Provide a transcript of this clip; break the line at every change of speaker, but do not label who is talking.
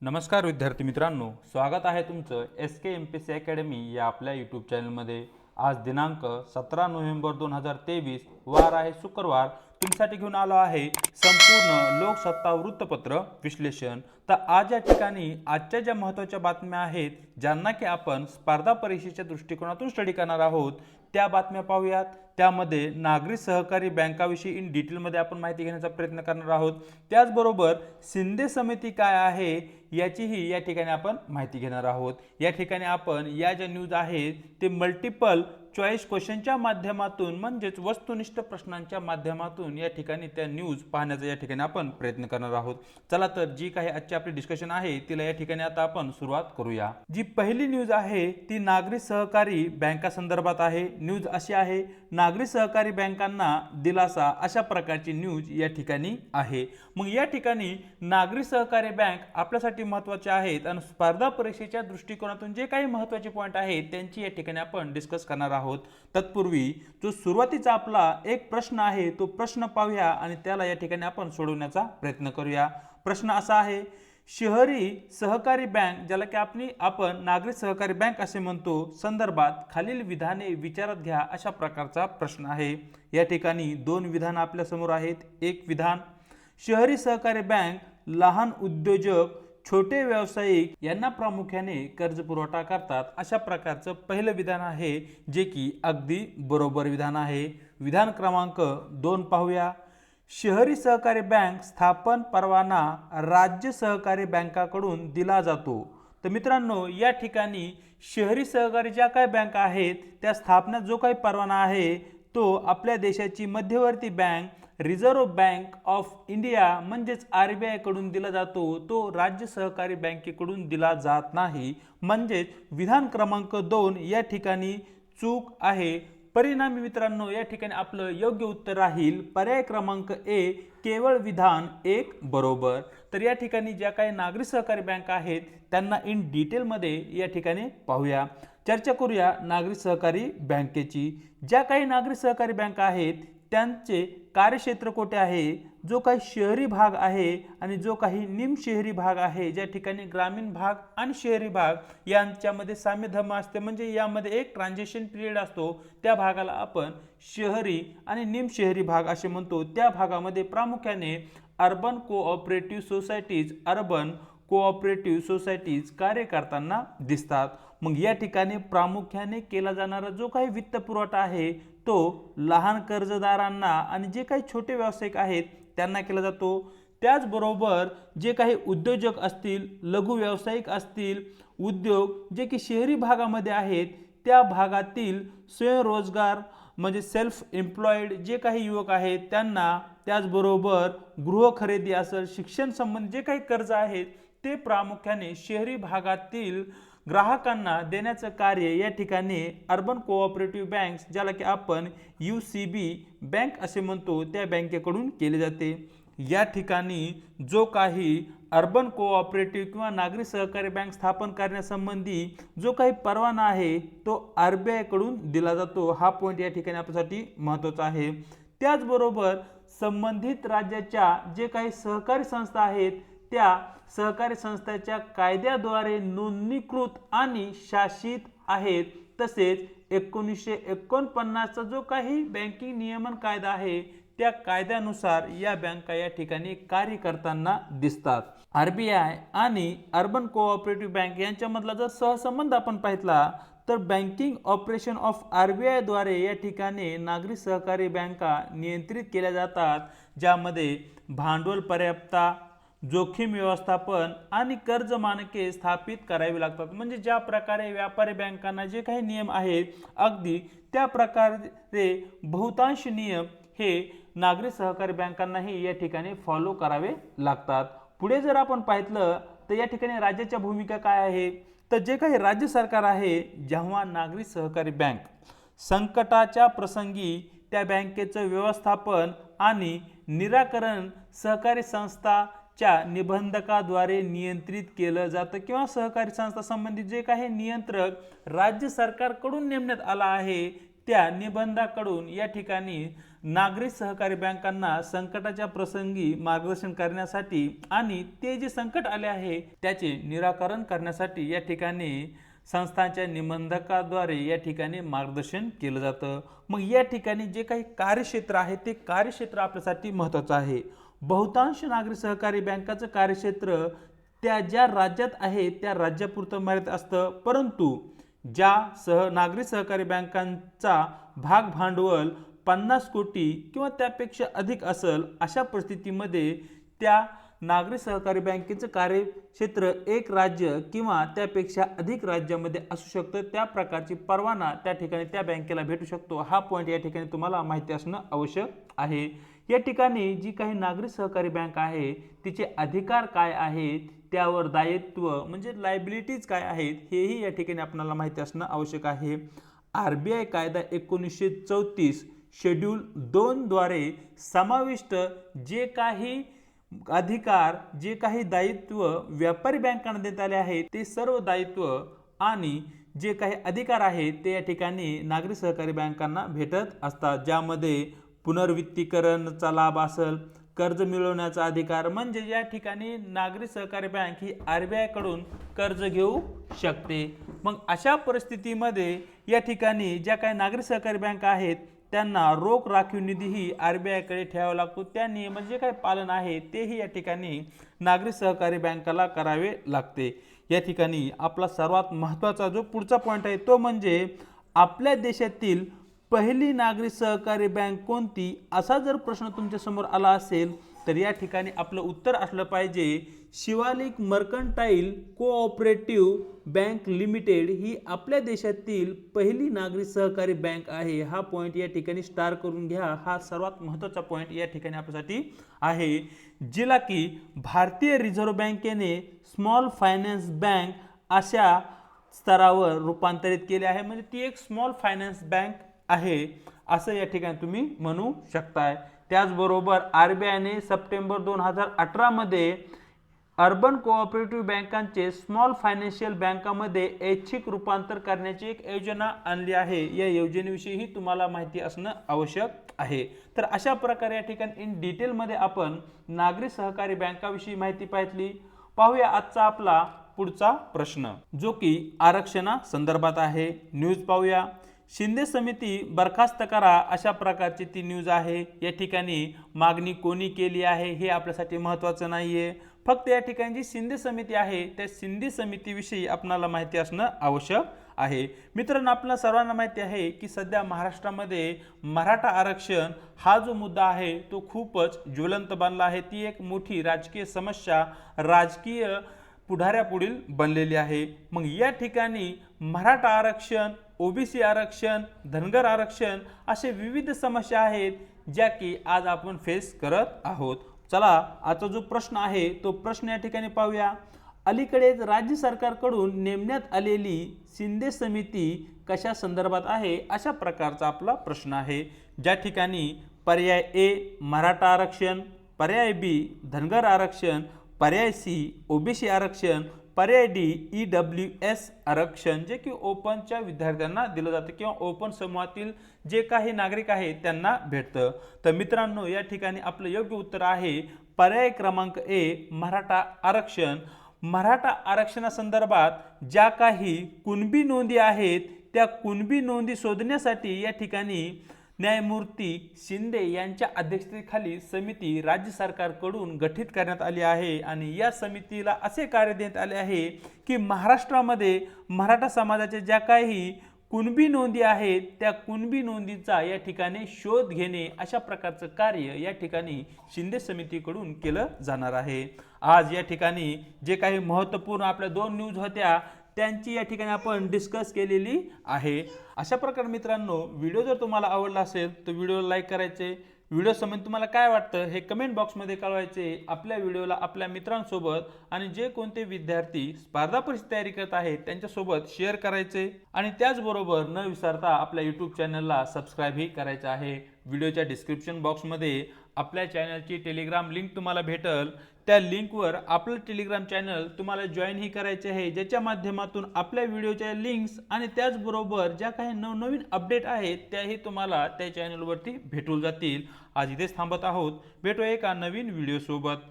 नमस्कार विद्यार्थी मित्रांनो, स्वागत आहे तुमचं SK MPSC अकॅडमी या आपल्या यूट्यूब चॅनलमध्ये। आज दिनांक 17 नोव्हेंबर 2023, वार आहे शुक्रवार। तुमच्यासाठी घेऊन आलो आहे संपूर्ण लोकसत्ता वृत्तपत्र विश्लेषण। तर आज या ठिकाणी आजच्या ज्या महत्त्वाच्या बातम्या आहेत ज्यांना की आपण स्पर्धा परीक्षेच्या दृष्टिकोनातून स्टडी करणार आहोत त्या बातम्या पाहूयात। त्यामध्ये नागरी सहकारी बँकाविषयी इन डिटेलमध्ये आपण माहिती घेण्याचा प्रयत्न करणार आहोत। त्याचबरोबर शिंदे समिती काय आहे याचीही या ठिकाणी आपण माहिती घेणार आहोत। या ठिकाणी आपण या ज्या न्यूज आहेत ते मल्टिपल चॉईस क्वेश्चनच्या माध्यमातून म्हणजेच वस्तुनिष्ठ प्रश्नांच्या माध्यमातून या ठिकाणी त्या न्यूज पाहण्याचा या ठिकाणी आपण प्रयत्न करणार आहोत। चला तर जी काही आजची आपली डिस्कशन आहे तिला या ठिकाणी आता आपण सुरुवात करूया। जी पहिली न्यूज आहे ती नागरी सहकारी बँका संदर्भात आहे। न्यूज अशी आहे, नागरी सहकारी बँकांना दिलासा, अशा प्रकारची न्यूज या ठिकाणी आहे। मग या ठिकाणी नागरी सहकारी बँक आपल्यासाठी महत्त्वाचे आहेत आणि स्पर्धा परीक्षेच्या दृष्टिकोनातून जे काही महत्त्वाचे पॉइंट आहेत त्यांची या ठिकाणी आपण डिस्कस करणार आहोत। तत्पूर्वी जो सुरुवातीचा आपला एक प्रश्न आहे तो प्रश्न पाहूया आणि त्याला या ठिकाणी आपण सोडवण्याचा प्रयत्न करूया। प्रश्न असा आहे, शहरी सहकारी बँक ज्याला की आपण नागरी सहकारी बँक असे म्हणतो संदर्भात खालील विधाने विचारात घ्या, अशा प्रकारचा प्रश्न आहे। या ठिकाणी दोन विधान आपल्या समोर आहेत। एक विधान, शहरी सहकारी बँक लहान उद्योजक, छोटे व्यावसायिक यांना प्रामुख्याने कर्ज पुरवठा करतात, अशा प्रकारचं पहिलं विधान आहे, जे की अगदी बरोबर विधान आहे। विधान क्रमांक 2 पाहूया, शहरी सहकारी बँक स्थापन परवाना राज्य सहकारी बँकाकडून दिला जातो। तर मित्रांनो या ठिकाणी शहरी सहकारी ज्या काही बँका आहेत त्या स्थापनेत जो काही परवाना आहे तो आपल्या देशाची मध्यवर्ती bank reserve bank of India म्हणजेच RBI कडून दिला जातो, तो राज्य सहकारी बँकेकडून दिला जात नाही। म्हणजेच विधान क्रमांक 2 या ठिकाणी चूक आहे। परिणामी मित्रांनो या ठिकाणी आपलं योग्य उत्तर राहील पर्याय क्रमांक A, केवळ विधान 1 बरोबर। तर या ठिकाणी ज्या काही नागरी सहकारी बँका आहेत त्यांना इन डिटेलमध्ये या ठिकाणी पाहूया, चर्चा करूया नागरी सहकारी बँकेची। ज्या काही नागरी सहकारी बँका आहेत त्यांचे कार्यक्षेत्र कोठे आहे, जो काही शहरी भाग आहे आणि जो काही निम शहरी भाग आहे, ज्या ठिकाणी ग्रामीण भाग आणि शहरी भाग यांच्यामध्ये साम्यधर्म असते, म्हणजे यामध्ये एक ट्रान्झिशन पिरियड असतो, त्या भागाला आपण शहरी आणि निम शहरी भाग असे म्हणतो। त्या भागामध्ये प्रामुख्याने अर्बन कोऑपरेटिव्ह सोसायटीज कार्य करताना दिसतात। मग या ठिकाणी प्रामुख्याने केला जाणारा जो काही वित्त पुरवठा आहे तो लहान कर्जदारांना आणि जे काही छोटे व्यावसायिक आहेत त्यांना केला जातो। त्याचबरोबर जे काही उद्योजक असतील, लघु व्यावसायिक असतील, उद्योग जे की शहरी भागामध्ये आहेत त्या भागातील स्वयंरोजगार म्हणजे सेल्फ एम्प्लॉयड जे काही युवक आहेत त्यांना, त्याचबरोबर गृह खरेदी असेल, शिक्षण संबंधी जे काही कर्ज आहेत ते प्रामुख्याने शहरी भागातील ग्राहकांना देण्याचं कार्य या ठिकाणी अर्बन कोऑपरेटिव्ह बँक्स ज्याला की आपण UCB बँक असे म्हणतो त्या बँकेकडून केले जाते। या ठिकाणी जो काही अर्बन कोऑपरेटिव्ह किंवा नागरी सहकारी बँक स्थापन करण्यासंबंधी जो काही परवाना आहे तो RBI कडून दिला जातो। हा पॉइंट या ठिकाणी आपल्यासाठी महत्त्वाचा आहे। त्याचबरोबर संबंधित राज्याच्या जे काही सहकारी संस्था आहेत त्या सहकारी संस्थांच्या कायद्याद्वारे नोंदणीकृत आणि शासित आहेत। तसेच 1949 चा जो काही बँकिंग नियमन कायदा आहे त्या कायद्यानुसार या बँका या ठिकाणी कार्य करताना दिसतात। RBI आणि अर्बन कोऑपरेटिव्ह बँक यांच्यामधला जर सहसंबंध आपण पाहितला तर बँकिंग ऑपरेशन ऑफ RBI द्वारे या ठिकाणी नागरी सहकारी बँका नियंत्रित केल्या जातात, ज्यामध्ये भांडवल पर्याप्तता, जोखीम व्यवस्थापन आणि कर्ज मानके स्थापित करावी लागतात। म्हणजे ज्या प्रकारे व्यापारी बँकांना जे काही नियम आहेत अगदी त्या प्रकारे बहुतांश नियम हे नागरी सहकारी बँकांनाही या ठिकाणी फॉलो करावे लागतात। पुढे जर आपण पाहितलं तर या ठिकाणी राज्याच्या भूमिका काय आहे, तर जे काही राज्य सरकार आहे जेव्हा नागरी सहकारी बँक संकटाच्या प्रसंगी त्या बँकेचं व्यवस्थापन आणि निराकरण सहकारी संस्था च्या निबंधकाद्वारे नियंत्रित केलं जातं, किंवा सहकारी संस्था संबंधित जे काही नियंत्रक राज्य सरकारकडून नेमण्यात आला आहे त्या निबंधाकडून या ठिकाणी नागरी सहकारी बँकांना संकटाच्या प्रसंगी मार्गदर्शन करण्यासाठी आणि ते जे संकट आले आहे त्याचे निराकरण करण्यासाठी या ठिकाणी संस्थांच्या निबंधकाद्वारे या ठिकाणी मार्गदर्शन केलं जातं। मग या ठिकाणी जे काही कार्यक्षेत्र आहे ते कार्यक्षेत्र आपल्यासाठी महत्त्वाचं आहे। बहुतांश नागरी सहकारी बँकाचं कार्यक्षेत्र त्या ज्या राज्यात आहे त्या राज्यापुरतं मर्यादित असतं, परंतु ज्या नागरी सहकारी बँकांचा भाग भांडवल 50 कोटी किंवा त्यापेक्षा अधिक असेल अशा परिस्थितीमध्ये त्या नागरी सहकारी बँकेचं कार्यक्षेत्र एक राज्य किंवा त्यापेक्षा अधिक राज्यामध्ये असू शकतं। त्या प्रकारची परवाना त्या ठिकाणी त्या बँकेला भेटू शकतो। हा पॉईंट या ठिकाणी तुम्हाला माहिती असणं आवश्यक आहे। या ठिकाणी जी काही नागरी सहकारी बँक आहे तिचे अधिकार काय आहेत, त्यावर दायित्व म्हणजे लायबिलिटीज काय आहेत हेही या ठिकाणी आपल्याला माहिती असणं आवश्यक आहे। RBI कायदा 1934 शेड्यूल 2 द्वारे समाविष्ट जे काही अधिकार जे काही दायित्व व्यापारी बँकांना देण्यात आले आहेत ते सर्व दायित्व आणि जे काही अधिकार आहेत ते या ठिकाणी नागरी सहकारी बँकांना भेटत असतात, ज्यामध्ये पुनर्वित्तीकरणचा लाभ असेल, कर्ज मिळवण्याचा अधिकार म्हणजे या ठिकाणी नागरी सहकारी बँक ही RBI कडून कर्ज घेऊ शकते। मग अशा परिस्थितीमध्ये या ठिकाणी ज्या काही नागरी सहकारी बँका आहेत त्यांना रोख राखीव निधीही RBI कडे ठेवावा लागतो। त्या नियमांचे जे काही पालन आहे तेही या ठिकाणी नागरी सहकारी बँकाला करावे लागते। या ठिकाणी आपला सर्वात महत्त्वाचा जो पुढचा पॉईंट आहे तो म्हणजे आपल्या देशातील पहिली नागरी सहकारी बँक कोणती, असा जर प्रश्न तुमच्या समोर आला असेल तर या ठिकाणी आपलं उत्तर असलं पाहिजे Shivalik mercantile cooperative bank limited ही आपल्या देशातील पहिली नागरी सहकारी बँक आहे। हा पॉईंट या ठिकाणी स्टार करून घ्या, हा सर्वात महत्त्वाचा पॉईंट या ठिकाणी आपल्यासाठी आहे, जिला की भारतीय रिझर्व्ह बँकेने स्मॉल फायनान्स बँक अशा स्तरावर रूपांतरित केले आहे, म्हणजे ती एक स्मॉल फायनान्स बँक आहे असं या ठिकाणी तुम्ही म्हणू शकताय। त्याचबरोबर RBI ने सप्टेंबर 2018 मध्ये अर्बन कोऑपरेटिव्ह बँकांचे स्मॉल फायनान्शियल बँकांमध्ये ऐच्छिक रूपांतर करण्याची एक योजना आणली आहे। या योजनेविषयी तुम्हाला माहिती असणं आवश्यक आहे। तर अशा प्रकारे या ठिकाणी इन डिटेलमध्ये आपण नागरी सहकारी बँकाविषयी माहिती पाहिली। पाहूया आजचा आपला पुढचा प्रश्न जो की आरक्षणा संदर्भात आहे। न्यूज पाहूया। शिंदे समिती बरखास्त करा अशा प्रकारची ती न्यूज आहे। या ठिकाणी मागणी कोणी केली आहे हे आपल्यासाठी महत्त्वाचं नाहीये, फक्त या ठिकाणी जी शिंदे समिती आहे त्या शिंदे समितीविषयी आपल्याला माहिती असणं आवश्यक आहे। मित्रांनो, आपल्याला सर्वांना माहिती आहे की सध्या महाराष्ट्रामध्ये मराठा आरक्षण हा जो मुद्दा आहे तो खूपच ज्वलंत बनला आहे। ती एक मोठी राजकीय समस्या राजकीय पुढाऱ्यापुढील बनलेली आहे। मग या ठिकाणी मराठा आरक्षण, OBC आरक्षण, धनगर आरक्षण असे विविध समस्या आहेत ज्या की आज आपण फेस करत आहोत। चला आजचा जो प्रश्न आहे तो प्रश्न या ठिकाणी पाहूया। अलीकडेच राज्य सरकारकडून नेमण्यात आलेली शिंदे समिती कशा संदर्भात आहे अशा प्रकारचा आपला प्रश्न आहे, ज्या ठिकाणी पर्याय A मराठा आरक्षण, पर्याय B धनगर आरक्षण, पर्याय C OBC आरक्षण, पर्याय D EWS आरक्षण जे की ओपनच्या विद्यार्थ्यांना दिलं जातं किंवा ओपन समूहातील जे काही नागरिक आहेत त्यांना भेटतं। तर मित्रांनो, या ठिकाणी आपलं योग्य उत्तर आहे पर्याय क्रमांक A मराठा आरक्षण। मराठा आरक्षणासंदर्भात ज्या काही कुणबी नोंदी आहेत त्या कुणबी नोंदी शोधण्यासाठी या ठिकाणी न्यायमूर्ती शिंदे यांच्या अध्यक्षतेखाली समिती राज्य सरकारकडून गठीत करण्यात आली आहे आणि या समितीला असे कार्य देण्यात आले आहे की महाराष्ट्रामध्ये मराठा समाजाच्या ज्या काही कुणबी नोंदी आहेत त्या कुणबी नोंदीचा या ठिकाणी शोध घेणे अशा प्रकारचं कार्य या ठिकाणी शिंदे समितीकडून केलं जाणार आहे। आज या ठिकाणी जे काही महत्त्वपूर्ण आपल्या 2 न्यूज होत्या त्यांची या ठिकाणी आपण डिस्कस केलेली आहे। अशा प्रकारे मित्रांनो, व्हिडिओ जर तुम्हाला आवडला असेल तर व्हिडिओला लाईक करायचे, व्हिडिओ संबंधी तुम्हाला काय वाटतं हे कमेंट बॉक्समध्ये कळवायचे, आपल्या व्हिडिओला आपल्या मित्रांसोबत आणि जे कोणते विद्यार्थी स्पर्धा परीक्षा तयारी करत आहेत त्यांच्यासोबत शेअर करायचे आणि त्याचबरोबर न विसरता आपल्या यूट्यूब चॅनलला सबस्क्राईबही करायचं आहे। व्हिडिओच्या डिस्क्रिप्शन बॉक्समध्ये आपल्या चॅनलची टेलिग्राम लिंक तुम्हाला भेटल। त्या लिंकवर आपलं टेलिग्राम चॅनल तुम्हाला जॉईनही करायचे आहे, ज्याच्या माध्यमातून आपल्या व्हिडिओच्या लिंक्स आणि त्याचबरोबर ज्या काही नवनवीन अपडेट आहेत त्याही तुम्हाला त्या चॅनलवरती भेटून जातील। आज इथेच थांबत आहोत, भेटूया एका नवीन व्हिडिओ सोबत।